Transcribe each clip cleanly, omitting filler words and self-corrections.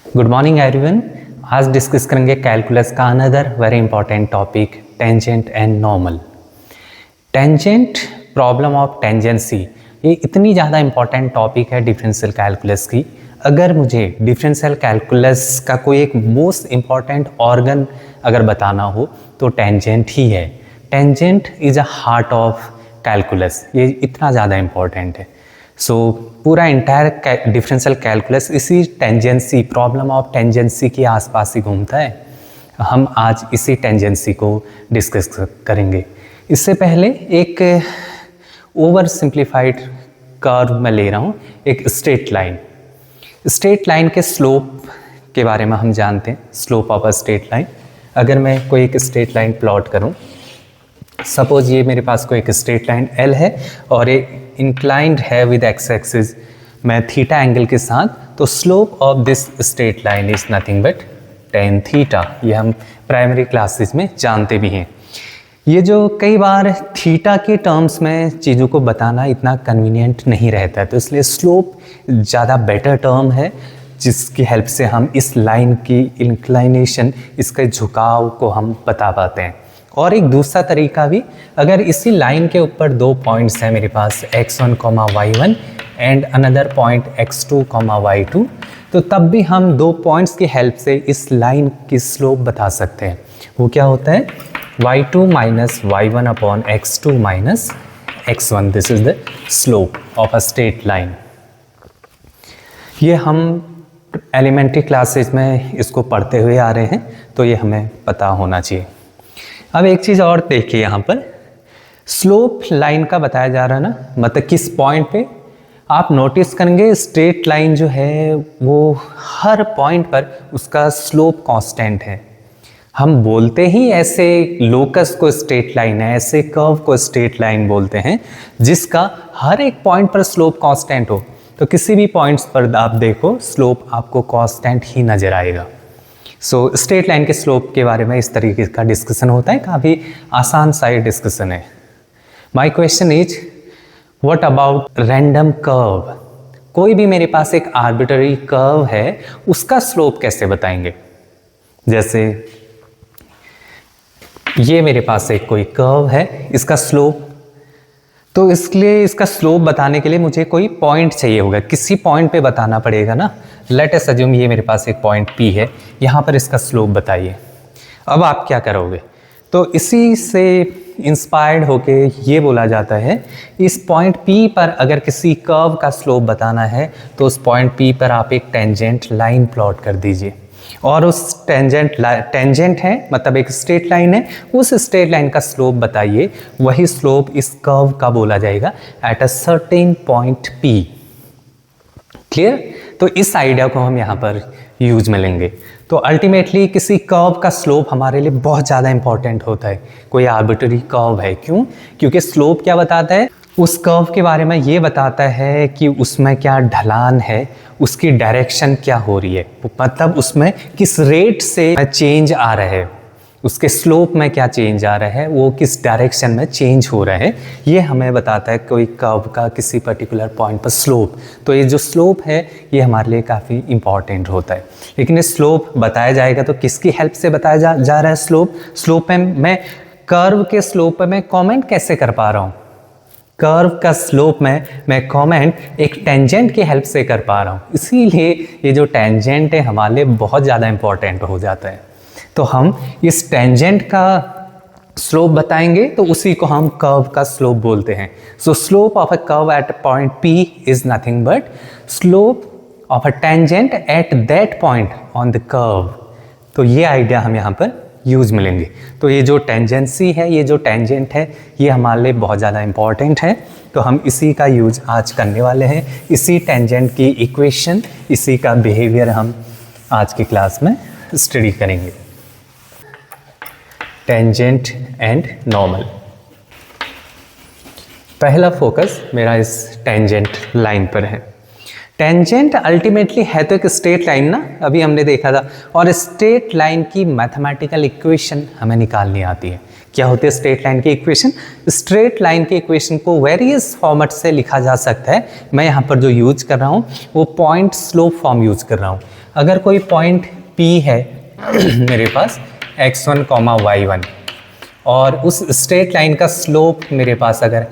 Good morning everyone. आज discuss करेंगे calculus का another very important topic tangent and normal. Tangent, problem of tangency, ये इतनी ज़्यादा इंपॉर्टेंट टॉपिक है डिफरेंशियल कैलकुलस की। अगर मुझे डिफरेंशियल कैलकुलस का कोई एक मोस्ट इम्पॉर्टेंट ऑर्गन अगर बताना हो तो टेंजेंट ही है। Tangent is a heart of calculus, ये इतना ज़्यादा इम्पॉर्टेंट है। सो पूरा इंटायर डिफरेंशियल कैलकुलस इसी टेंजेंसी, प्रॉब्लम ऑफ टेंजेंसी के आसपास ही घूमता है। हम आज इसी टेंजेंसी को डिस्कस करेंगे। इससे पहले एक ओवर सिंप्लीफाइड कर्व मैं ले रहा हूँ, एक स्ट्रेट लाइन। स्ट्रेट लाइन के स्लोप के बारे में हम जानते हैं, slope of a straight line. अगर मैं कोई एक स्ट्रेट लाइन प्लॉट करूँ, सपोज ये मेरे पास कोई एक स्ट्रेट लाइन L है और ये इंक्लाइंड है विद एक्स एक्सिस मैं थीटा एंगल के साथ, तो slope of this straight line is nothing but tan theta. ये हम प्राइमरी क्लासेस में जानते भी हैं। ये जो कई बार थीटा के टर्म्स में चीज़ों को बताना इतना कन्वीनियंट नहीं रहता है, तो इसलिए स्लोप ज़्यादा बेटर टर्म है जिसकी हेल्प से हम इस लाइन की इंक्लाइनेशन, इसके झुकाव को हम बता पाते हैं। और एक दूसरा तरीका भी, अगर इसी लाइन के ऊपर दो पॉइंट्स हैं मेरे पास x1, y1 and another point x2, y2, तो तब भी हम दो पॉइंट्स की हेल्प से इस लाइन की स्लोप बता सकते हैं। वो क्या होता है? y2 minus y1 upon x2 minus x1, this is the slope of a straight line. ये हम एलिमेंट्री क्लासेस में इसको पढ़ते हुए आ रहे हैं, तो ये हमें पता होना चाहिए। अब एक चीज़ और देखिए, यहाँ पर स्लोप लाइन का बताया जा रहा है ना, मतलब किस पॉइंट पे आप नोटिस करेंगे स्ट्रेट लाइन जो है वो हर पॉइंट पर उसका स्लोप कांस्टेंट है। हम बोलते ही ऐसे लोकस को स्ट्रेट लाइन है, ऐसे कर्व को स्ट्रेट लाइन बोलते हैं जिसका हर एक पॉइंट पर स्लोप कांस्टेंट हो। तो किसी भी पॉइंट्स पर आप देखो स्लोप आपको कांस्टेंट ही नज़र आएगा। सो स्ट्रेट लाइन के स्लोप के बारे में इस तरीके का डिस्कशन होता है, काफ़ी आसान सा डिस्कशन है। My question is what about random curve? कोई भी मेरे पास एक आर्बिट्ररी कर्व है, उसका स्लोप कैसे बताएंगे? जैसे ये मेरे पास एक कोई कर्व है, इसका स्लोप, तो इसलिए इसका स्लोप बताने के लिए मुझे कोई पॉइंट चाहिए होगा, किसी पॉइंट पे बताना पड़ेगा ना। लेट अस अज्यूम ये मेरे पास एक पॉइंट P है, यहाँ पर इसका स्लोप बताइए। अब आप क्या करोगे? तो इसी से इंस्पायर्ड होके ये बोला जाता है, इस पॉइंट P पर अगर किसी कर्व का स्लोप बताना है तो उस पॉइंट P पर आप एक टेंजेंट लाइन प्लॉट कर दीजिए, और उस टेंजेंट है मतलब एक स्ट्रेट लाइन है, उस स्ट्रेट लाइन का स्लोप बताइए। वही स्लोप इस कर्व का बोला जाएगा at a certain point P। Clear? तो इस आइडिया को हम यहाँ पर यूज में लेंगे। तो अल्टीमेटली किसी कर्व का स्लोप हमारे लिए बहुत ज़्यादा इंपॉर्टेंट होता है। कोई आर्बिट्ररी कर्व है, क्यों? क्योंकि स्लोप क्या बताता है? उस कर्व के बारे में ये बताता है कि उसमें क्या ढलान है, उसकी डायरेक्शन क्या हो रही है, मतलब उसमें किस रेट से चेंज आ रहा है, उसके स्लोप में क्या चेंज आ रहा है, वो किस डायरेक्शन में चेंज हो रहा है, ये हमें बताता है कोई कर्व का किसी पर्टिकुलर पॉइंट पर स्लोप। तो ये जो स्लोप है ये हमारे लिए काफ़ी इंपॉर्टेंट होता है। लेकिन ये स्लोप बताया जाएगा तो किसकी हेल्प से बताया जा रहा है स्लोप में मैं कर्व के स्लोप पर मैं कॉमेंट कैसे कर पा रहा हूँ? कर्व का स्लोप में मैं कॉमेंट एक टेंजेंट की हेल्प से कर पा रहा हूँ। इसीलिए ये जो टेंजेंट है हमारे लिए बहुत ज़्यादा इंपॉर्टेंट हो जाता है। तो हम इस टेंजेंट का स्लोप बताएंगे तो उसी को हम कर्व का स्लोप बोलते हैं। सो slope of a curve at point P is nothing but slope of a tangent at that point on the curve. तो ये आइडिया हम यहाँ पर यूज मिलेंगे। तो ये जो टेंजेंसी है, ये जो टेंजेंट है, ये हमारे लिए बहुत ज़्यादा इंपॉर्टेंट है। तो हम इसी का यूज आज करने वाले हैं। इसी टेंजेंट की इक्वेशन, इसी का बिहेवियर हम आज की क्लास में स्टडी करेंगे। Tangent and normal. पहला फोकस मेरा इस टेंजेंट लाइन पर है। टेंजेंट अल्टीमेटली है तो एक स्ट्रेट लाइन ना, अभी हमने देखा था, और स्ट्रेट लाइन की मैथमेटिकल इक्वेशन हमें निकालनी आती है। क्या होती है स्ट्रेट लाइन की इक्वेशन? स्ट्रेट लाइन की इक्वेशन को वेरियस फॉर्मेट से लिखा जा सकता है। मैं यहाँ पर जो यूज कर रहा हूँ वो पॉइंट स्लोप फॉर्म यूज कर रहा हूँ। अगर कोई पॉइंट P है मेरे पास x1, y1 और उस स्ट्रेट लाइन का स्लोप मेरे पास अगर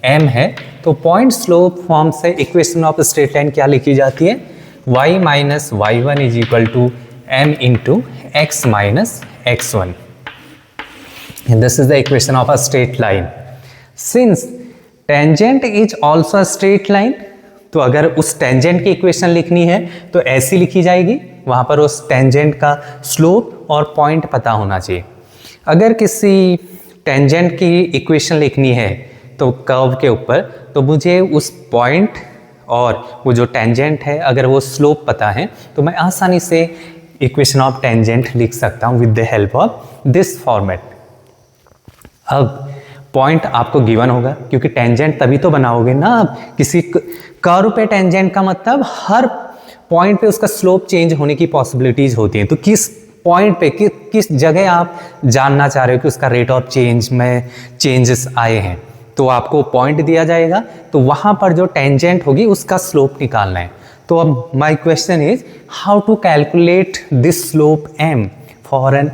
m है तो पॉइंट स्लोप फॉर्म से इक्वेशन ऑफ स्ट्रेट लाइन क्या लिखी जाती है? y minus y1 is equal to m into x minus x1। This is the equation of a straight line. Since tangent is also straight line, तो अगर उस tangent की equation लिखनी है तो ऐसी लिखी जाएगी, वहाँ पर उस टेंजेंट का स्लोप और पॉइंट पता होना चाहिए। अगर किसी टेंजेंट की इक्वेशन लिखनी है तो कर्व के ऊपर, तो मुझे उस पॉइंट और वो जो टेंजेंट है अगर वो स्लोप पता है तो मैं आसानी से इक्वेशन ऑफ टेंजेंट लिख सकता हूँ with the help of this format. अब पॉइंट आपको गिवन होगा क्योंकि टेंजेंट तभी तो बनाओगे ना आप। किसी कर्व पे टेंजेंट का मतलब हर पॉइंट पे उसका स्लोप चेंज होने की पॉसिबिलिटीज होती हैं। तो किस पॉइंट पे किस जगह आप जानना चाह रहे हो कि उसका रेट ऑफ चेंज में चेंजेस आए हैं, तो आपको पॉइंट दिया जाएगा, तो वहाँ पर जो टेंजेंट होगी उसका स्लोप निकालना है। तो अब my question is how to calculate this slope m for an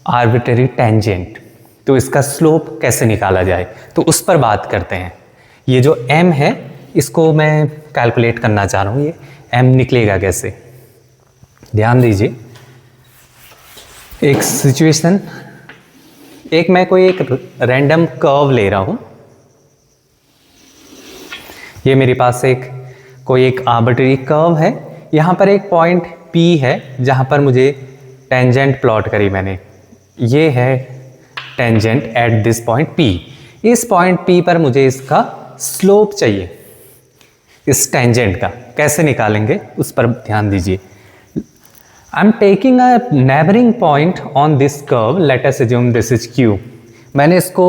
arbitrary tangent. तो इसका स्लोप कैसे निकाला जाए तो उस पर बात करते हैं। ये जो m है इसको मैं कैलकुलेट करना चाह रहा हूँ, ये m निकलेगा कैसे? ध्यान दीजिए, एक सिचुएशन, मैं कोई एक रैंडम कर्व ले रहा हूँ। ये मेरे पास कोई एक आर्बिट्रेरी कर्व है। यहाँ पर एक पॉइंट P है जहाँ पर मुझे टेंजेंट प्लॉट करी मैंने। ये है tangent at this point P। इस पॉइंट P पर मुझे इसका स्लोप चाहिए, इस टेंजेंट का। कैसे निकालेंगे उस पर ध्यान दीजिए। I am taking a neighbouring point on this curve, let us assume this is Q। मैंने इसको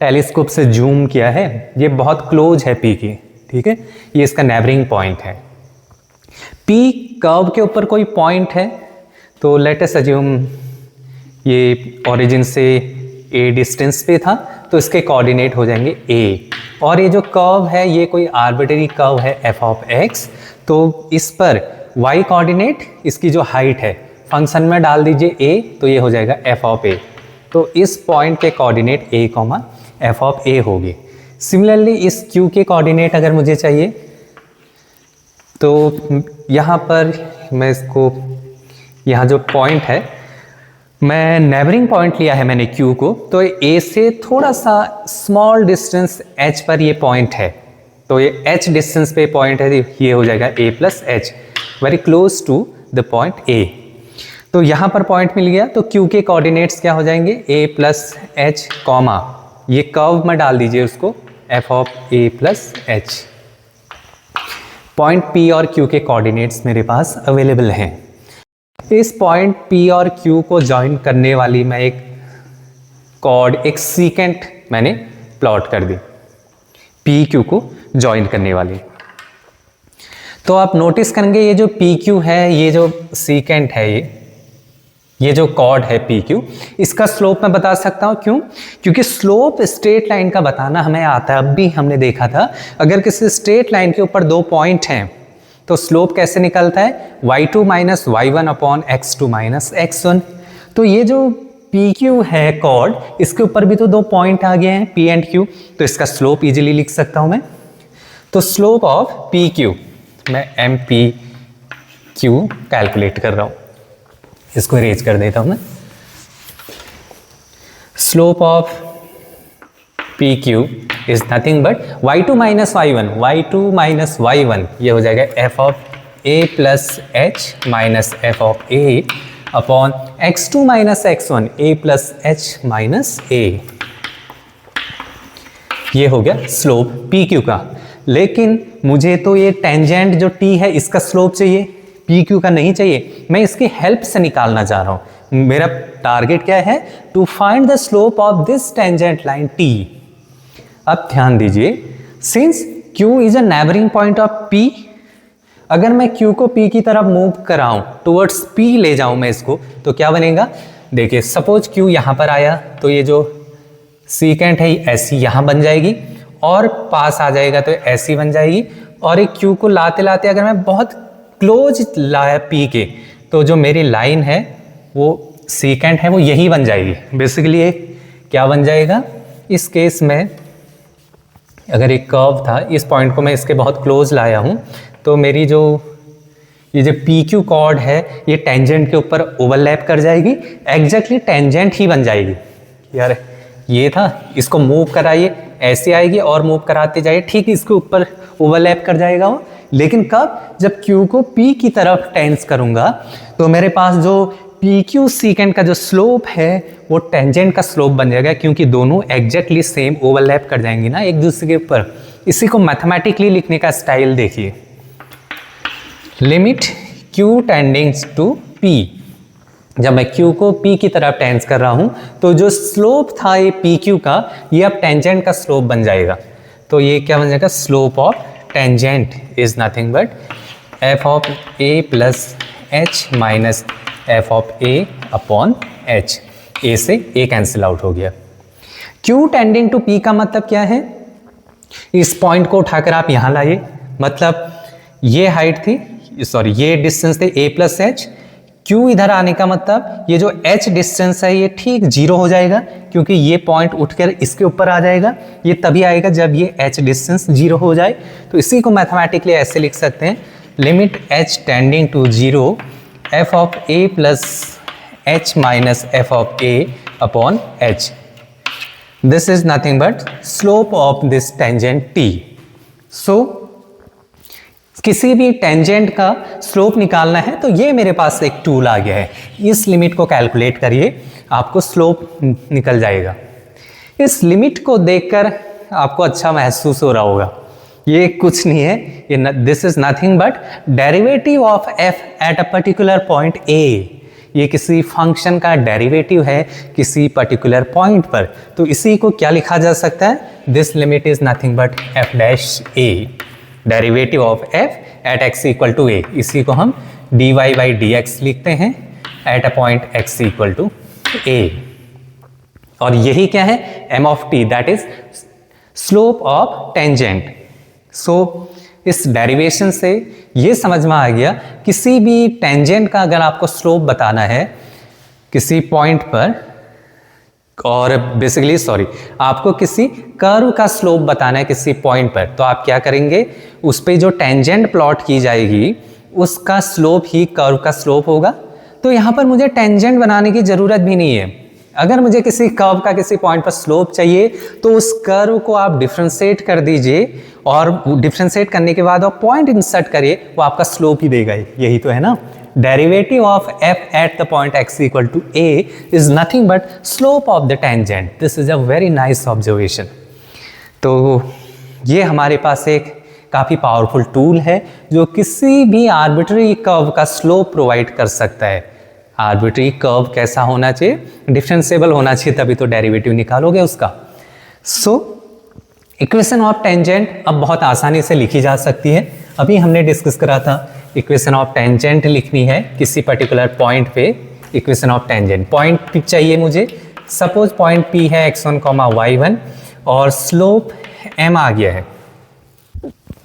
टेलीस्कोप से जूम किया है, ये बहुत क्लोज है P की, ठीक है। ये इसका नेबरिंग पॉइंट है। P कर्व के ऊपर कोई पॉइंट है, तो लेट अस अज्यूम ये ओरिजिन से a डिस्टेंस पे था, तो इसके कोऑर्डिनेट हो जाएंगे a। और ये जो कर्व है ये कोई आर्बिट्रेरी कर्व है f ऑफ x, तो इस पर y कोऑर्डिनेट इसकी जो हाइट है फंक्शन में डाल दीजिए a, तो ये हो जाएगा f ऑफ a। तो इस पॉइंट के coordinate a, f of a होगी। सिमिलरली इस q के कोऑर्डिनेट अगर मुझे चाहिए तो यहाँ पर मैं इसको, यहाँ जो पॉइंट है मैं नेबरिंग पॉइंट लिया है मैंने Q को, तो A से थोड़ा सा स्मॉल डिस्टेंस H पर ये पॉइंट है, तो ये H डिस्टेंस पे पॉइंट है, ये हो जाएगा A plus H, very close to the point A। तो यहाँ पर पॉइंट मिल गया, तो Q के कोऑर्डिनेट्स क्या हो जाएंगे? A प्लस H कॉमा ये कर्व में डाल दीजिए उसको f of A plus H। Point P और Q के कोऑर्डिनेट्स मेरे पास अवेलेबल हैं। इस पॉइंट P और Q को ज्वाइन करने वाली मैं एक कॉर्ड, एक सीकेंट मैंने प्लॉट कर दी PQ को ज्वाइन करने वाली। तो आप नोटिस करेंगे ये जो PQ है, ये जो सीकेंट है, ये जो कॉर्ड है PQ, इसका स्लोप मैं बता सकता हूँ। क्यों? क्योंकि स्लोप स्ट्रेट लाइन का बताना हमें आता है। अब भी हमने देखा था अगर किसी स्ट्रेट लाइन के ऊपर दो पॉइंट हैं तो स्लोप कैसे निकलता है? y2 minus y1 upon x2 minus x1। तो ये जो PQ है कॉर्ड, इसके ऊपर भी तो दो पॉइंट आ गए हैं P एंड Q, तो इसका स्लोप इजीली लिख सकता हूं मैं। तो स्लोप ऑफ PQ, मैं MPQ कैलकुलेट कर रहा हूं, इसको इरेज कर देता हूं मैं। Slope of PQ is nothing but y2 minus y1, ये हो जाएगा f of a plus h minus f of a upon x2 minus x1, a plus h minus a। ये हो गया स्लोप PQ का। लेकिन मुझे तो ये टेंजेंट जो T है इसका स्लोप चाहिए, PQ का नहीं चाहिए। मैं इसकी हेल्प से निकालना चाह रहा हूँ। मेरा टारगेट क्या है? To find the slope of this tangent line T। अब ध्यान दीजिए, since Q is a neighbouring point of P, अगर मैं Q को P की तरफ मूव कराऊं, टुवर्ड्स P ले जाऊं मैं इसको, तो क्या बनेगा? देखिए सपोज क्यू यहाँ पर आया तो ये जो सीकेंट है ऐसी यहाँ बन जाएगी और पास आ जाएगा तो ऐसी बन जाएगी, और एक क्यू को लाते लाते अगर मैं बहुत क्लोज लाया पी के तो जो मेरी लाइन है वो सीकेंट है वो यही बन जाएगी। बेसिकली ये क्या बन जाएगा, इस केस में अगर एक कर्व था, इस पॉइंट को मैं इसके बहुत क्लोज लाया हूँ तो मेरी जो ये जो पी क्यू कॉर्ड है ये टेंजेंट के ऊपर ओवरलैप कर जाएगी, एग्जैक्टली टेंजेंट ही बन जाएगी। यार ये था, इसको मूव कराइए ऐसे आएगी और मूव कराते जाइए, ठीक इसके ऊपर ओवरलैप कर जाएगा वो। लेकिन कब, जब क्यू को पी की तरफ टेंस करूँगा तो मेरे पास जो पी क्यू सीकेंट का जो स्लोप है वो टेंजेंट का स्लोप बन जाएगा, क्योंकि दोनों एग्जैक्टली सेम ओवरलैप कर जाएंगी ना एक दूसरे के ऊपर। इसी को मैथमेटिकली लिखने का स्टाइल देखिए, लिमिट क्यू टेंडिंग्स टू पी। जब मैं क्यू को पी की तरफ टेंस कर रहा हूं तो जो स्लोप था ये पी क्यू का, ये अब टेंजेंट का स्लोप बन जाएगा। तो ये क्या बन जाएगा, slope of tangent is nothing but f of a plus h minus f of a upon h. A से ए कैंसिल आउट हो गया। क्यू टेंडिंग टू पी का मतलब क्या है, इस पॉइंट को उठाकर आप यहां लाइए, मतलब ये हाइट थी, सॉरी ये डिस्टेंस थे a प्लस एच, क्यू इधर आने का मतलब ये जो h डिस्टेंस है ये ठीक 0 हो जाएगा, क्योंकि ये पॉइंट उठकर इसके ऊपर आ जाएगा। ये तभी आएगा जब ये h डिस्टेंस 0 हो जाए। तो इसी को मैथमेटिकली ऐसे लिख सकते हैं, limit h tending to 0 f of a plus h minus f of a upon h। This is nothing but slope of this tangent t। So किसी भी टेंजेंट का स्लोप निकालना है तो ये मेरे पास एक टूल आ गया है, इस लिमिट को कैलकुलेट करिए, आपको स्लोप निकल जाएगा। इस लिमिट को देखकर आपको अच्छा महसूस हो रहा होगा, ये कुछ नहीं है, ये this is nothing but derivative of f at a particular point A. ये किसी फंक्शन का डेरिवेटिव है किसी पर्टिकुलर पॉइंट पर, तो इसी को क्या लिखा जा सकता है, this limit is nothing but f dash a, derivative of f at x equal to a. इसी को हम dy बाई डी एक्स लिखते हैं at a point x equal to a. और यही क्या है, m of t, that is slope of tangent. So इस डेरिवेशन से ये समझ में आ गया, किसी भी टेंजेंट का अगर आपको स्लोप बताना है किसी पॉइंट पर, और बेसिकली सॉरी आपको किसी कर्व का स्लोप बताना है किसी पॉइंट पर, तो आप क्या करेंगे, उस पे जो टेंजेंट प्लॉट की जाएगी उसका स्लोप ही कर्व का स्लोप होगा। तो यहाँ पर मुझे टेंजेंट बनाने की ज़रूरत भी नहीं है। अगर मुझे किसी कर्व का किसी पॉइंट पर स्लोप चाहिए तो उस कर्व को आप डिफ्रेंशिएट कर दीजिए, और डिफ्रेंशिएट करने के बाद आप पॉइंट इंसर्ट करिए, वो आपका स्लोप ही देगा। यही तो है ना, derivative of f at the point x equal to a is nothing but slope of the tangent. This is a very nice observation. तो ये हमारे पास एक काफ़ी पावरफुल टूल है जो किसी भी आर्बिट्री कर्व का स्लोप प्रोवाइड कर सकता है। आर्बिट्री कर्व कैसा होना चाहिए, डिफरेंशिएबल होना चाहिए, तभी तो डेरिवेटिव निकालोगे उसका। सो इक्वेशन ऑफ टेंजेंट अब बहुत आसानी से लिखी जा सकती है। अभी हमने डिस्कस करा था इक्वेशन ऑफ टेंजेंट लिखनी है किसी पर्टिकुलर पॉइंट पे। Equation of tangent point P चाहिए मुझे, सपोज पॉइंट पी है x1, y1 और स्लोप m आ गया है,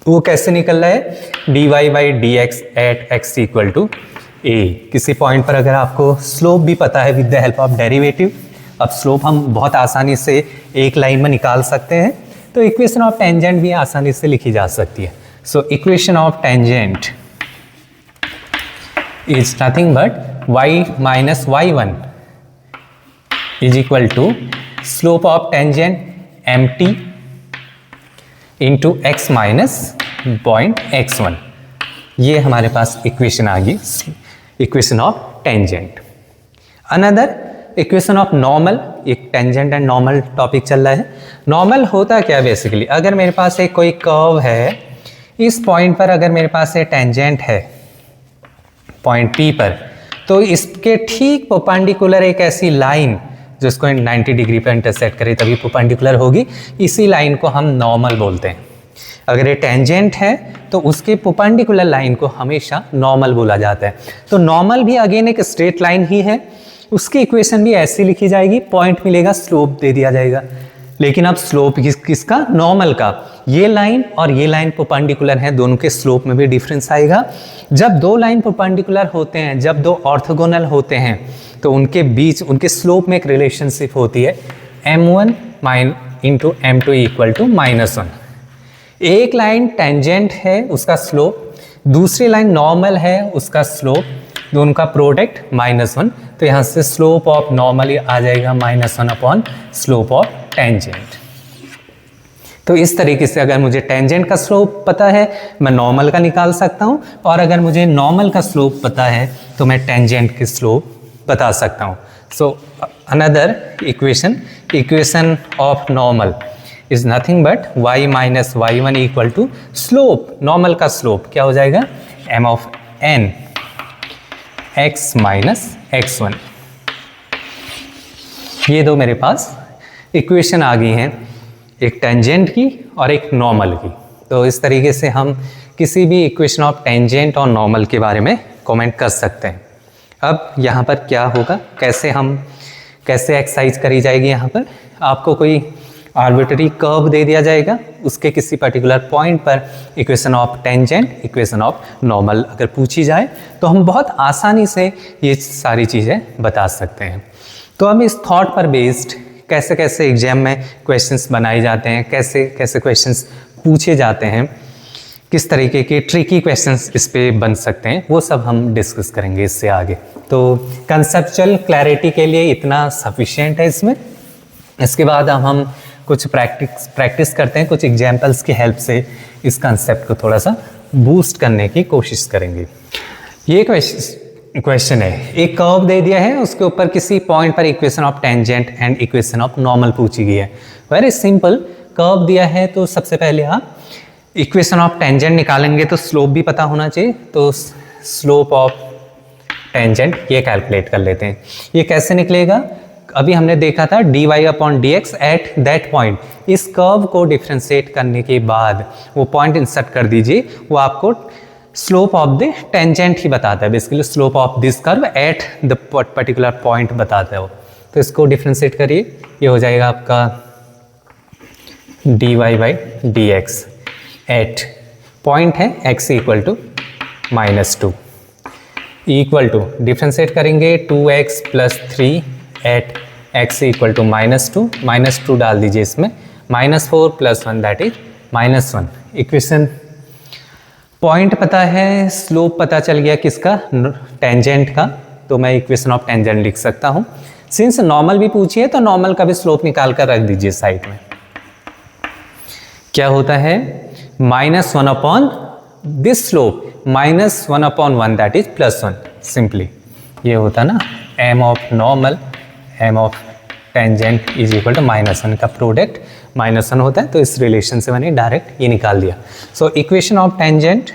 वो कैसे निकल रहा है, dy by d x at x equal to a। किसी पॉइंट पर अगर आपको स्लोप भी पता है with the help of derivative, अब स्लोप हम बहुत आसानी से एक लाइन में निकाल सकते हैं, तो इक्वेशन ऑफ टेंजेंट भी आसानी से लिखी जा सकती है। सो equation of tangent is nothing but y minus y1 is equal to slope of tangent mt into x minus point x1। ये हमारे पास इक्वेशन आ गई, equation of tangent. Another equation of normal, एक टेंजेंट एंड नॉर्मल टॉपिक चल रहा है। Normal होता क्या basically, अगर मेरे पास एक कोई कर्व है, इस पॉइंट पर अगर मेरे पास एक टेंजेंट है पॉइंट P पर, तो इसके ठीक परपेंडिकुलर एक ऐसी लाइन जिसको 90 डिग्री पर इंटरसेक्ट करे तभी परपेंडिकुलर होगी, इसी लाइन को हम नॉर्मल बोलते हैं। अगर ये टेंजेंट है तो उसके परपेंडिकुलर लाइन को हमेशा नॉर्मल बोला जाता है। तो नॉर्मल भी अगेन एक स्ट्रेट लाइन ही है, उसकी इक्वेशन भी ऐसी लिखी जाएगी, पॉइंट मिलेगा, स्लोप दे दिया जाएगा। लेकिन अब स्लोप किसका? नॉर्मल का। ये लाइन और ये लाइन परपेंडिकुलर है, दोनों के स्लोप में भी डिफरेंस आएगा। जब दो लाइन परपेंडिकुलर होते हैं, जब दो ऑर्थोगोनल होते हैं, तो उनके बीच उनके स्लोप में एक रिलेशनशिप होती है, m1 into m2 equal to -1। एक लाइन टेंजेंट है, उसका स्लोप, दूसरी लाइन नॉर्मल है, उसका स्लोप, दोनों का प्रोडक्ट -1। तो यहाँ से स्लोप ऑफ नॉर्मल आ जाएगा -1 अपॉन स्लोप ऑफ टेंजेंट। तो इस तरीके से अगर मुझे टेंजेंट का स्लोप पता है, मैं नॉर्मल का निकाल सकता हूँ, और अगर मुझे नॉर्मल का स्लोप पता है तो मैं टेंजेंट की स्लोप बता सकता हूँ। So another equation of normal is nothing but y minus y1 equal to slope, normal का स्लोप क्या हो जाएगा? m of n x minus x1। ये दो मेरे पास इक्वेशन आ गई हैं, एक टेंजेंट की और एक नॉर्मल की। तो इस तरीके से हम किसी भी इक्वेशन ऑफ टेंजेंट और नॉर्मल के बारे में कमेंट कर सकते हैं। अब यहाँ पर क्या होगा, कैसे एक्सरसाइज करी जाएगी? यहाँ पर आपको कोई आर्बिट्ररी कर्व दे दिया जाएगा, उसके किसी पर्टिकुलर पॉइंट पर equation of tangent, equation of normal अगर पूछी जाए तो हम बहुत आसानी से ये सारी चीज़ें बता सकते हैं। तो हम इस थॉट पर बेस्ड कैसे कैसे एग्जाम में क्वेश्चंस बनाए जाते हैं, कैसे कैसे क्वेश्चंस पूछे जाते हैं, किस तरीके के ट्रिकी क्वेश्चंस इस पे बन सकते हैं, वो सब हम डिस्कस करेंगे इससे आगे। तो कंसेप्चुअल क्लैरिटी के लिए इतना सफिशिएंट है इसमें। इसके बाद हम कुछ प्रैक्टिस करते हैं, कुछ एग्जाम्पल्स की हेल्प से इस कंसेप्ट को थोड़ा सा बूस्ट करने की कोशिश करेंगे। ये क्वेश्चन है, एक कर्व दे दिया है, उसके ऊपर किसी पॉइंट पर equation of tangent and equation of normal पूछी गई है। वेरी सिंपल, कर्व दिया है तो सबसे पहले आप इक्वेशन ऑफ टेंजेंट निकालेंगे तो स्लोप भी पता होना चाहिए। तो स्लोप ऑफ टेंजेंट ये कैलकुलेट कर लेते हैं। ये कैसे निकलेगा? अभी हमने देखा था dy upon dx at that point. इस कर्व को डिफ्रेंशिएट करने के बाद वो पॉइंट इंसर्ट कर दीजिए, वो आपको स्लोप ऑफ द टेंजेंट ही बताता है। Basically slope of this curve at the particular point बताता है वो। तो इसको डिफ्रेंशिएट करिए, ये हो जाएगा आपका dy by dx at point है x equal to -2 equal to differentiate करेंगे 2x plus 3 at x equal to -2 डाल दीजिए इसमें, -4 plus 1 that is -1। Equation point पता है, स्लोप पता चल गया किसका? टेंजेंट का। तो मैं इक्वेशन ऑफ टेंजेंट लिख सकता हूँ। सिंस नॉर्मल भी पूछिए तो नॉर्मल का भी स्लोप निकाल कर रख दीजिए साइड में। क्या होता है? -1 upon this slope, -1 upon 1 that is +1। Simply ये होता ना m of normal, m of tangent is equal to -1 का प्रोडक्ट -1 होता है। तो इस रिलेशन से मैंने डायरेक्ट ये निकाल दिया। So equation of tangent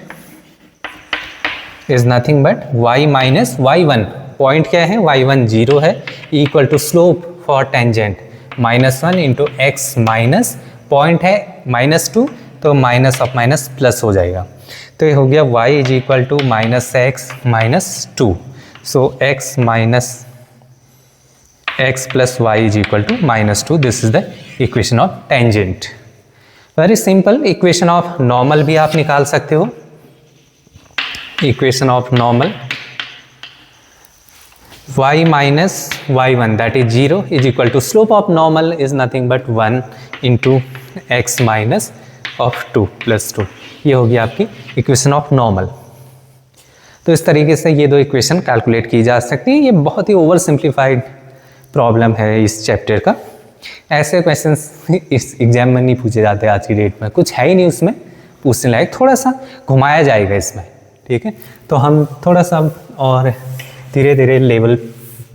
is nothing but y minus y1। Point क्या है? y1 0 है, equal to slope for tangent -1 into x minus point है -2, तो माइनस ऑफ माइनस प्लस हो जाएगा। तो ये हो गया y is equal to -x minus 2। So x minus x plus y is equal to -2। This is the equation of tangent. Very simple. Equation of normal भी आप निकाल सकते हो। Equation of normal y minus y1 that is 0 is equal to slope of normal is nothing but 1 into x minus of 2 plus 2। ये होगी आपकी equation of normal. तो इस तरीके से ये दो इक्वेशन कैलकुलेट की जा सकती हैं। ये बहुत ही ओवर सिंप्लीफाइड प्रॉब्लम है इस चैप्टर का। ऐसे क्वेश्चंस इस एग्जाम में नहीं पूछे जाते आज की डेट में, कुछ है ही नहीं उसमें पूछने लायक, थोड़ा सा घुमाया जाएगा इसमें, ठीक है। तो हम थोड़ा सा और धीरे धीरे लेवल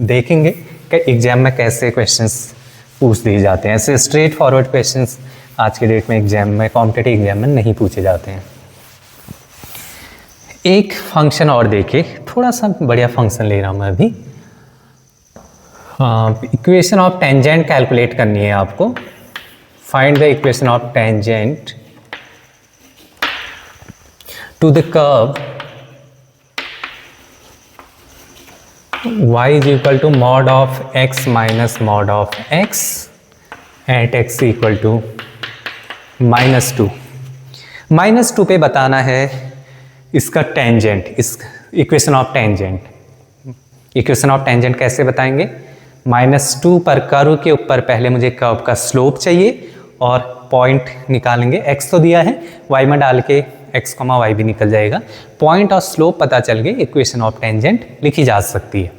देखेंगे कि एग्जाम में कैसे क्वेश्चंस पूछ दिए जाते हैं। ऐसे स्ट्रेट फॉरवर्ड क्वेश्चंस आज के डेट में एग्जाम में, कॉम्पिटिटिव एग्जाम में नहीं पूछे जाते हैं। एक फंक्शन और देखिए, थोड़ा सा बढ़िया फंक्शन ले रहा हूँ मैं अभी। इक्वेशन ऑफ टेंजेंट कैलकुलेट करनी है आपको। Find the equation of tangent to the curve y is equal to mod of x minus mod of x at x equal to -2। -2 पे बताना है इसका टेंजेंट, इस equation of tangent. Equation of tangent कैसे बताएंगे? -2 पर कर्व के ऊपर पहले मुझे कर्व का स्लोप चाहिए और पॉइंट निकालेंगे। x तो दिया है, y में डाल के x, y भी निकल जाएगा। पॉइंट और स्लोप पता चल गए, इक्वेशन ऑफ टेंजेंट लिखी जा सकती है।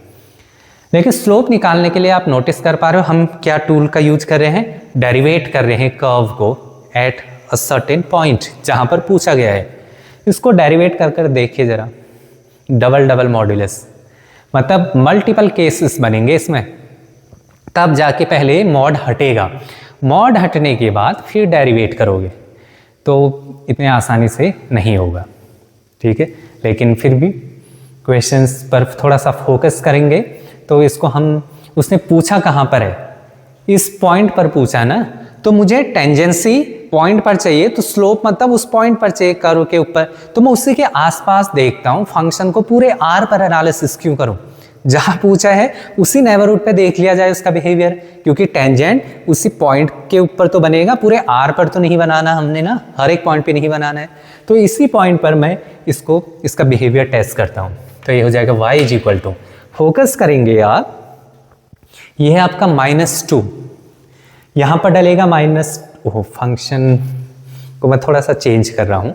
लेकिन स्लोप निकालने के लिए आप नोटिस कर पा रहे हो हम क्या टूल का यूज कर रहे हैं? डेरिवेट कर रहे हैं कर्व को एट अ सर्टेन पॉइंट जहां पर पूछा गया है। इसको डेरिवेट कर कर देखिए जरा, डबल मॉड्यूलस, मतलब मल्टीपल केसेस बनेंगे इसमें, तब जाके पहले मॉड हटेगा। मॉड हटने के बाद फिर डेरिवेट करोगे तो इतने आसानी से नहीं होगा, ठीक है। लेकिन फिर भी क्वेश्चंस पर थोड़ा सा फोकस करेंगे तो इसको हम, उसने पूछा कहाँ पर है? इस पॉइंट पर पूछा ना, तो मुझे टेंजेंसी पॉइंट पर चाहिए, तो स्लोप मतलब उस पॉइंट पर चाहिए कर्व के ऊपर, तो मैं उसी के आसपास देखता हूँ। फंक्शन को पूरे आर पर एनालिसिस क्यों करूँ? जहाँ पूछा है उसी नेबरहुड पे देख लिया जाए उसका बिहेवियर, क्योंकि टेंजेंट उसी पॉइंट के ऊपर तो बनेगा, पूरे आर पर तो नहीं बनाना हमने ना, हर एक पॉइंट पे नहीं बनाना है। तो इसी पॉइंट पर मैं इसको, इसका बिहेवियर टेस्ट करता हूँ। तो ये हो जाएगा y is equal to, focus करेंगे आप, ये है आपका -2, यहाँ पर डलेगा फंक्शन को मैं थोड़ा सा चेंज कर रहा हूँ,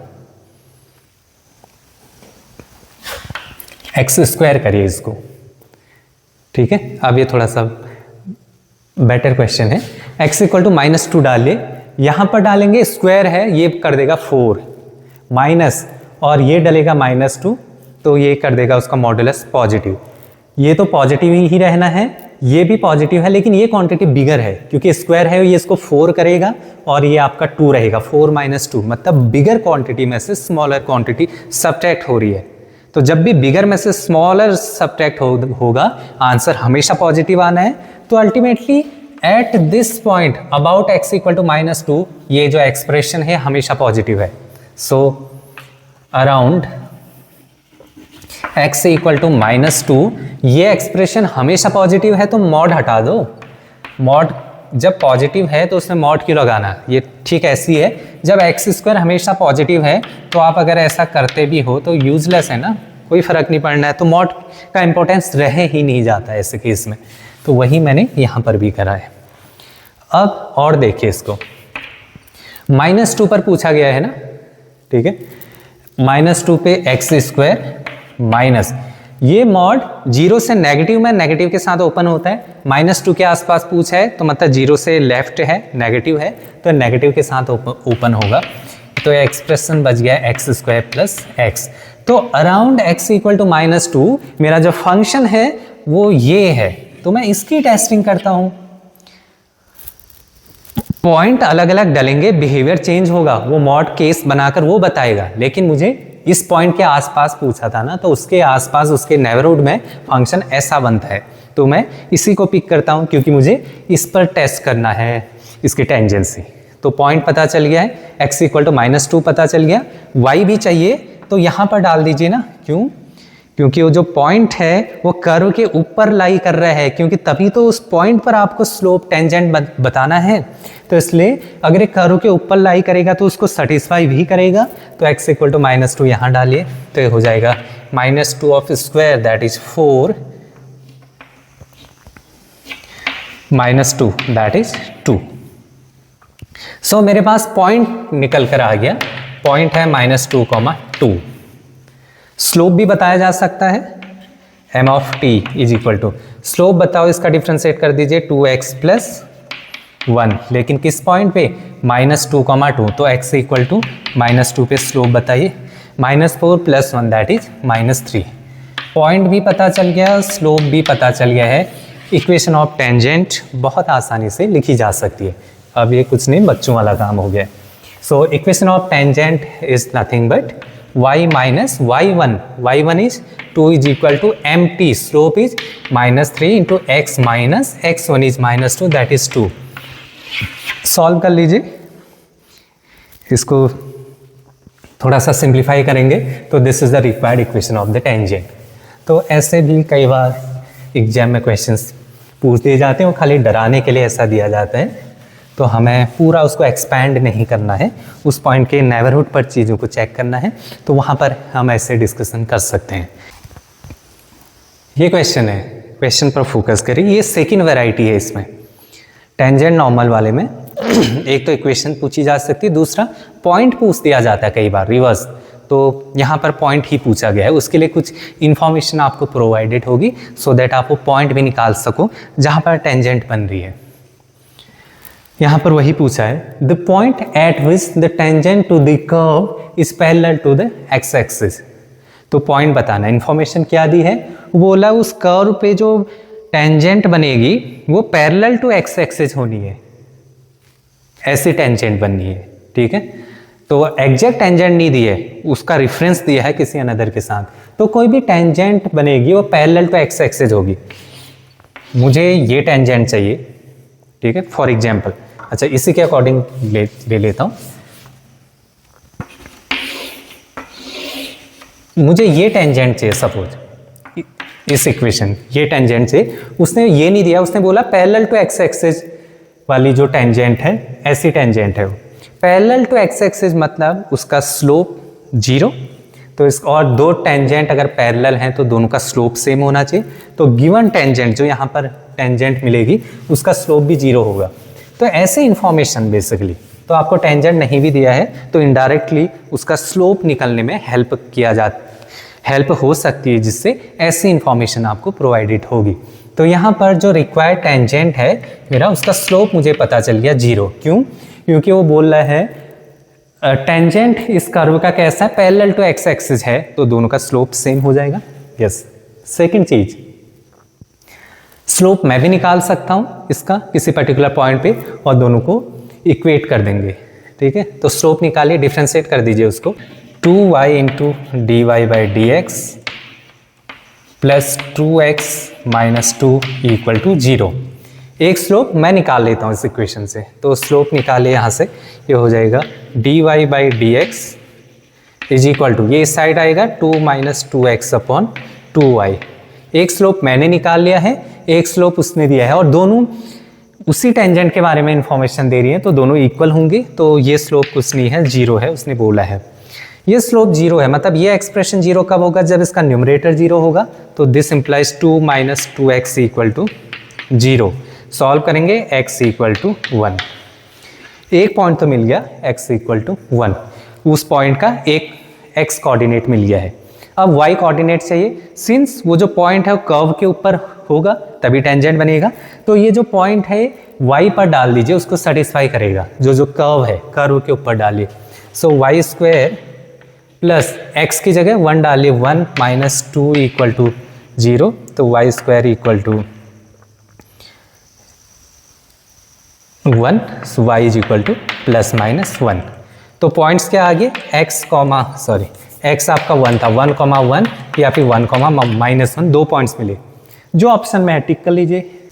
x² करिए इसको, ठीक है। अब ये थोड़ा सा बेटर क्वेश्चन है। x इक्वल टू -2 डालिए, यहाँ पर डालेंगे स्क्वायर है, ये कर देगा 4 माइनस, और ये डलेगा -2 तो ये कर देगा उसका मॉडुलस पॉजिटिव। ये तो पॉजिटिव ही रहना है, ये भी पॉजिटिव है, लेकिन ये क्वांटिटी बिगर है क्योंकि स्क्वायर है, ये इसको 4 करेगा और ये आपका 2 रहेगा। 4 - 2 मतलब बिगर क्वांटिटी में से स्मॉलर क्वांटिटी सब्ट्रैक्ट हो रही है। तो जब भी बिगर में से स्मॉलर सब्ट्रैक्ट होगा, आंसर हमेशा पॉजिटिव आना है। तो ultimately at this point about x equal to -2, ये जो एक्सप्रेशन है हमेशा पॉजिटिव है। So around x equal to -2, ये एक्सप्रेशन हमेशा पॉजिटिव है, तो मॉड हटा दो। मॉड जब पॉजिटिव है तो उसमें मॉड क्यों लगाना? ये ठीक ऐसी है, जब x² हमेशा पॉजिटिव है तो आप अगर ऐसा करते भी हो तो यूजलेस है ना, कोई फर्क नहीं पड़ना है, तो मॉड का इंपॉर्टेंस रह ही नहीं जाता है ऐसे केस में। तो वही मैंने यहाँ पर भी करा है। अब और देखिए इसको, -2 पर पूछा गया है ना, ठीक है। -2 पे x² माइनस, ये मॉड 0 से नेगेटिव में, नेगेटिव के साथ ओपन होता है। -2 के आसपास पूछा है तो मतलब 0 से लेफ्ट है, नेगेटिव है, तो नेगेटिव के साथ ओपन होगा। तो ये एक्सप्रेशन बच गया x² प्लस x। तो अराउंड x इक्वल टू -2 मेरा जो फंक्शन है वो ये है, तो मैं इसकी टेस्टिंग करता हूं। पॉइंट अलग अलग डलेंगे, बिहेवियर चेंज होगा, वो मॉड केस बनाकर वो बताएगा, लेकिन मुझे इस पॉइंट के आसपास पूछा था ना, तो उसके आसपास, उसके नेबरहुड में फंक्शन ऐसा बनता है, तो मैं इसी को पिक करता हूं क्योंकि मुझे इस पर टेस्ट करना है इसकी टेंजेंसी। तो पॉइंट पता चल गया है, x इक्वल टू -2 पता चल गया, y भी चाहिए तो यहाँ पर डाल दीजिए ना। क्यों? क्योंकि वो जो पॉइंट है वो कर्व के ऊपर लाई कर रहा है, क्योंकि तभी तो उस पॉइंट पर आपको स्लोप टेंजेंट बताना है। तो इसलिए अगर एक कर्व के ऊपर लाई करेगा तो उसको सेटिस्फाई भी करेगा। तो x इक्वल टू -2 यहाँ डालिए, तो ये हो जाएगा -2 of square that is 4 -2 that is 2। सो मेरे पास पॉइंट निकल कर आ गया, पॉइंट है -2, स्लोप भी बताया जा सकता है, m of t is equal to, slope बताओ इसका डिफ्रेंशिएट कर दीजिए 2x प्लस 1, लेकिन किस पॉइंट पे? -2, तो x इक्वल टू -2 पे स्लोप बताइए, -4 प्लस 1 दैट इज -3। पॉइंट भी पता चल गया, स्लोप भी पता चल गया है, इक्वेशन ऑफ टेंजेंट बहुत आसानी से लिखी जा सकती है। अब ये कुछ नहीं, बच्चों वाला काम हो गया। सो equation of tangent is nothing but y minus y1 is 2 is equal to mt, slope is -3 into x minus x1 is -2 that is 2। Solve कर लीजिए इसको, थोड़ा सा सिंप्लीफाई करेंगे तो this is the required equation of the tangent. तो ऐसे भी कई बार एग्जाम में क्वेश्चंस पूछ दिए जाते हैं, वो खाली डराने के लिए ऐसा दिया जाता है, तो हमें पूरा उसको एक्सपैंड नहीं करना है, उस पॉइंट के नेबरहुड पर चीज़ों को चेक करना है, तो वहाँ पर हम ऐसे डिस्कशन कर सकते हैं। ये क्वेश्चन है, क्वेश्चन पर फोकस करें। ये सेकंड वैरायटी है इसमें, टेंजेंट नॉर्मल वाले में एक तो इक्वेशन पूछी जा सकती है, दूसरा पॉइंट पूछ दिया जाता है कई बार रिवर्स, तो यहाँ पर पॉइंट ही पूछा गया है। उसके लिए कुछ इन्फॉर्मेशन आपको प्रोवाइडेड होगी सो दैट आप वो पॉइंट भी निकाल सको जहाँ पर टेंजेंट बन रही है। यहाँ पर वही पूछा है, the point at which the tangent to the curve is parallel to the x axis. तो पॉइंट बताना, इन्फॉर्मेशन क्या दी है, बोला उस कर्व पे जो टेंजेंट बनेगी वो पैरेलल टू एक्स एक्सिस होनी है, ऐसी टेंजेंट बननी है, ठीक है। तो एग्जैक्ट टेंजेंट नहीं दी है, उसका रेफरेंस दिया है किसी अनदर के साथ, तो कोई भी टेंजेंट बनेगी वो पैरेलल टू एक्स एक्सिस होगी। मुझे ये टेंजेंट चाहिए, ठीक है, फॉर एग्जांपल। अच्छा, इसी के अकॉर्डिंग ले लेता हूं, मुझे ये टेंजेंट चाहिए, सपोज इस इक्वेशन ये टेंजेंट चाहिए, उसने ये नहीं दिया, उसने बोला पैरेलल टू एक्स एक्सिस वाली जो टेंजेंट है ऐसी टेंजेंट है वो। पैरेलल टू एक्स एक्सिस मतलब उसका स्लोप 0, तो इस और दो टेंजेंट अगर पैरेलल हैं तो दोनों का स्लोप सेम होना चाहिए, तो गिवन टेंजेंट जो यहाँ पर टेंजेंट मिलेगी उसका स्लोप भी 0 होगा। तो ऐसे इंफॉर्मेशन बेसिकली, तो आपको टेंजेंट नहीं भी दिया है तो इनडायरेक्टली उसका स्लोप निकलने में हेल्प हो सकती है, जिससे ऐसी इंफॉर्मेशन आपको प्रोवाइडेड होगी। तो यहाँ पर जो रिक्वायर्ड टेंजेंट है मेरा, उसका स्लोप मुझे पता चल गया 0। क्यों? क्योंकि वो बोल रहा है टेंजेंट इस कर्व का कैसा है, पैरेलल टू एक्स एक्सिस है, तो दोनों का स्लोप सेम हो जाएगा। यस। सेकंड चीज, स्लोप मैं भी निकाल सकता हूँ इसका किसी पर्टिकुलर पॉइंट पे और दोनों को इक्वेट कर देंगे, ठीक है। तो स्लोप निकालिए, डिफ्रेंशिएट कर दीजिए उसको, 2y into d y by d x plus 2x minus 2 equal to 0। एक स्लोप मैं निकाल लेता हूँ इस इक्वेशन से, तो स्लोप निकाले यहाँ से, ये हो जाएगा d y by d x is equal to, ये इस साइड आएगा 2 माइनस 2x अपॉन 2y। एक स्लोप मैंने निकाल लिया है, एक स्लोप उसने दिया है, और दोनों उसी टेंजेंट के बारे में इंफॉर्मेशन दे रही है, तो दोनों इक्वल होंगे। तो ये स्लोप कुछ नहीं है, 0 है, उसने बोला है। ये स्लोप 0 है, मतलब ये एक्सप्रेशन 0 कब होगा, जब इसका न्यूमरेटर 0 होगा। तो this implies 2 minus 2x equal to 0। Solve करेंगे x इक्वल टू 1। एक पॉइंट तो मिल गया x इक्वल टू 1, उस पॉइंट का एक x कोऑर्डिनेट मिल गया है। अब y कोऑर्डिनेट चाहिए, सिंस वो जो पॉइंट है वो कर्व के ऊपर होगा तभी टेंजेंट बनेगा, तो ये जो पॉइंट है y पर डाल दीजिए, उसको सेटिस्फाई करेगा। जो कर्व है कर्व के ऊपर डालिए, सो वाई स्क्वायर प्लस x की जगह 1 डालिए, 1 माइनस 2 इक्वल टू 0, तो y square equal to 1, so y is equal to plus minus 1। तो पॉइंट्स क्या आगे, x आपका 1 था, 1,1 या फिर 1,-1, 2 पॉइंट्स मिले। जो ऑप्शन में है टिक कर लीजिए,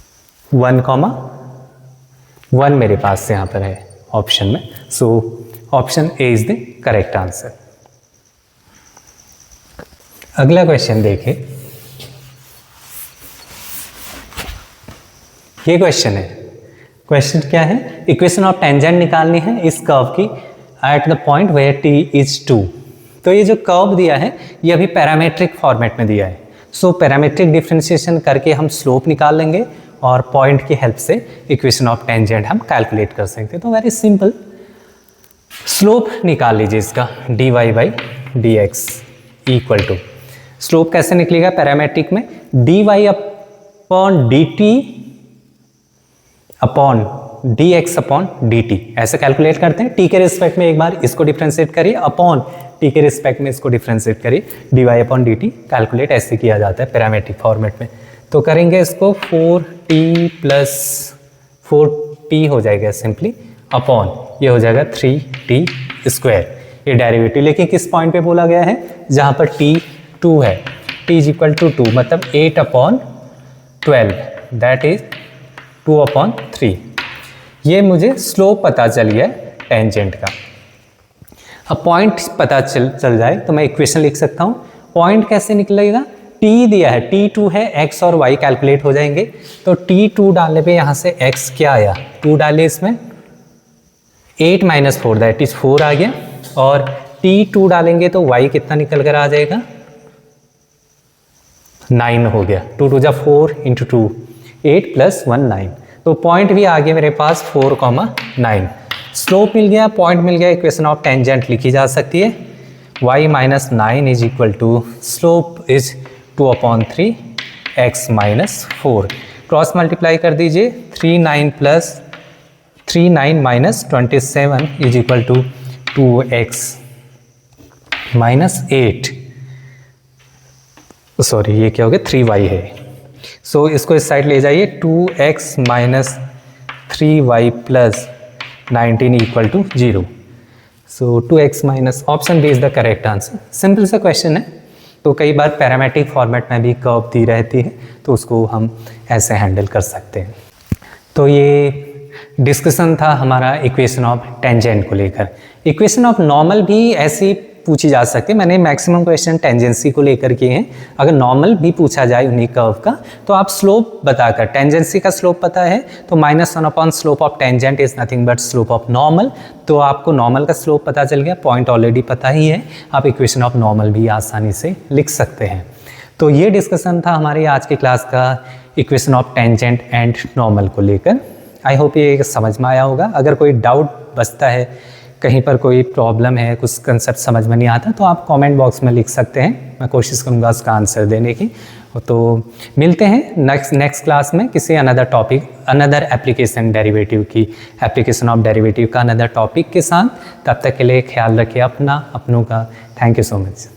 1,1 मेरे पास से यहाँ पर है ऑप्शन में, so option A is the correct answer. अगला क्वेश्चन देखिए, ये क्वेश्चन है, क्वेश्चन क्या है, इक्वेशन ऑफ टेंजेंट निकालनी है इस कर्व की at the point where t is 2। तो ये जो कर्व दिया है ये अभी पैरामीट्रिक फॉर्मेट में दिया है, सो पैरामीट्रिक डिफरेंशिएशन करके हम स्लोप निकाल लेंगे और पॉइंट की हेल्प से इक्वेशन ऑफ टेंजेंट हम कैलकुलेट कर सकते हैं। तो वेरी सिंपल, स्लोप निकाल लीजिए इसका, dy by d x equal to, slope कैसे निकलेगा पैरामीट्रिक में, dy upon d t upon d x upon d t, ऐसे कैलकुलेट करते हैं। t के रिस्पेक्ट में एक बार इसको डिफ्रेंशिएट करिए, अपॉन t के रिस्पेक्ट में इसको डिफ्रेंशिएट करिए, dy upon d T calculate ऐसे किया जाता है पैरामीट्रिक फॉर्मेट में। तो करेंगे इसको 4t प्लस 4t हो जाएगा सिंपली, अपॉन ये हो जाएगा 3t स्क्वायर, ये डेरिवेटिव। लेकिन किस पॉइंट पे बोला गया है, जहाँ पर t 2 है, t इज इक्वल टू 2, मतलब 8 अपॉन 12, दैट इज 2 अपॉन 3। ये मुझे स्लोप पता चल गया टेंजेंट का। अब पॉइंट पता चल जाए तो मैं इक्वेशन लिख सकता हूँ। पॉइंट कैसे निकलेगा, t t दिया है, t2 है, x और y कैलकुलेट हो जाएंगे। तो t2 डालने पे यहाँ से x क्या आया, 2 डाले इसमें, 8 माइनस 4 दैट इज 4 आ गया। और t2 डालेंगे तो y कितना निकल कर आ जाएगा, 9 हो गया। 2 2 जा 4 इंटू 2, 8 प्लस 1 9। तो पॉइंट भी आ गया मेरे पास 4,9। स्लोप मिल गया, पॉइंट मिल गया, इक्वेशन ऑफ टेंजेंट लिखी जा सकती है। y minus 9 is equal to slope is 2/3 x minus 4। Cross multiply कर दीजिए, 3 9 minus 27 is equal to 2x minus 8, sorry ये क्या हो गया, 3y है। सो इसको इस साइड ले जाइए, 2x minus 3y plus 19 equal to 0। So 2x minus, option B is the correct answer. Simple सा क्वेश्चन है। तो कई बार पैरामेट्रिक फॉर्मेट में भी कर्व दी रहती है तो उसको हम ऐसे हैंडल कर सकते हैं। तो ये डिस्कशन था हमारा इक्वेशन ऑफ टेंजेंट को लेकर। इक्वेशन ऑफ नॉर्मल भी ऐसी पूछी जा सकती है। मैंने मैक्सिमम क्वेश्चन टेंजेंसी को लेकर किए हैं। अगर नॉर्मल भी पूछा जाए उन्हीं कर्व का तो आप स्लोप बताकर, टेंजेंसी का स्लोप पता है तो -1 slope of tangent is nothing but slope of normal. तो आपको नॉर्मल का स्लोप पता चल गया, पॉइंट ऑलरेडी पता ही है, आप इक्वेशन ऑफ नॉर्मल भी आसानी से लिख सकते हैं। तो ये डिस्कशन था हमारी आज की क्लास का equation of tangent and normal को लेकर। आई होप ये समझ में आया होगा। अगर कोई डाउट बचता है, कहीं पर कोई प्रॉब्लम है, कुछ कंसेप्ट समझ में नहीं आता तो आप कमेंट बॉक्स में लिख सकते हैं, मैं कोशिश करूँगा उसका आंसर देने की। तो मिलते हैं नेक्स्ट क्लास में किसी another topic, another application derivative की, एप्लीकेशन ऑफ डेरिवेटिव का अनदर टॉपिक के साथ। तब तक के लिए ख्याल रखिए अपना, अपनों का। Thank you so much.